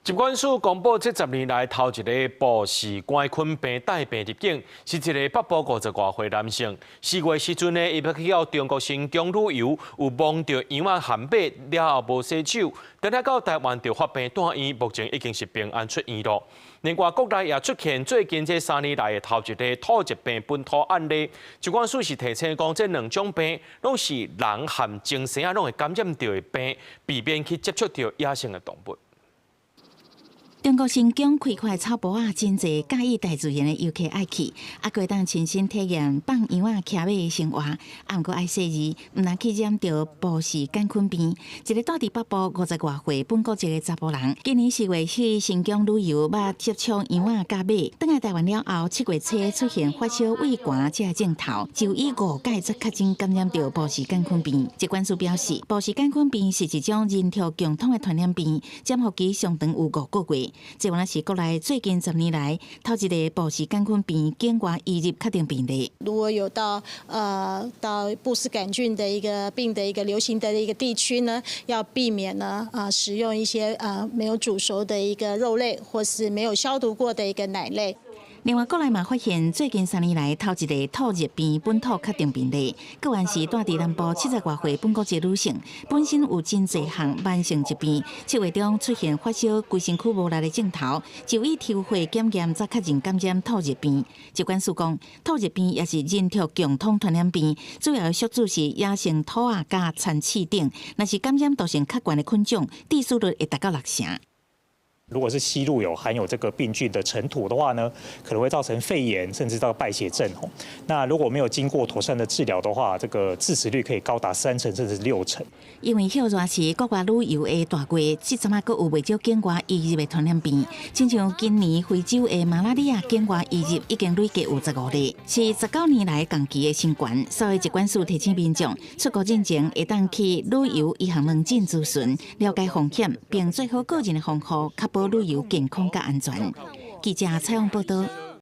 疾管署公布，这10年来头一个布氏冠菌病带病入境，是一个北部50多岁男性。4月时阵呢，伊要去到中国新疆旅游，有摸到羊仔汉马了后无洗手，等下到台湾就发病住院，目前已经是平安出院了。另外，国内也出现最近这3年来的头一个土疾病本土案例。疾管署是提醒讲，这2种病拢是人和精神拢会感染到的病，避免去接触到野生的动物。中国新疆开阔草坡啊，真侪介意大自然的游客爱去，可以当亲身体验放羊仔骑马的生活，毋过爱细字，毋能去染到布氏杆菌病。一个住伫北部50多岁本国籍的查甫人，今年4月去新疆旅游，捌接触羊仔甲马，返来台湾了后，7月初出现发烧、畏寒这症头，就以5届才确诊感染到布氏杆菌病。疾管署表示，布氏杆菌病是一种人畜共通的传染病，潜伏期上长有5个月。这原来是国内最近10年来头一个布氏杆菌病境外移入确定病例。如果有到布氏杆菌的一个病的一个流行的一个地区呢，要避免呢食用一些没有煮熟的一个肉类，或是没有消毒过的一个奶类。另外，国内嘛发现最近3年来头一个土热病本土确定病例，个案是住伫南部70多岁本国籍女性，本身有真侪项慢性疾病，7月中出现发烧、规身躯无力的症头，就以抽血检验才确认感染土热病。疾管署讲，土热病也是人畜共通传染病，主要的宿主是野生兔仔甲田鼠等，若是感染度性较悬的菌种，致死率会达到60%。如果是吸入含有这个病菌的尘土的话呢，可能会造成肺炎，甚至到败血症。那如果没有经过妥善的治疗的话，这个致死率可以高达30%甚至60%。因为休热是国外旅游的大月，这阵啊，阁有未少境外移入的传染病，亲像今年非洲的马拉利亚境外移入已经累计有15例，是19年来同期的新高。所以疾管署提醒民众出国进前，会当去旅游医学门诊咨询，了解风险，并做好个人的防护，确保旅游健康甲安全。记者采访报道。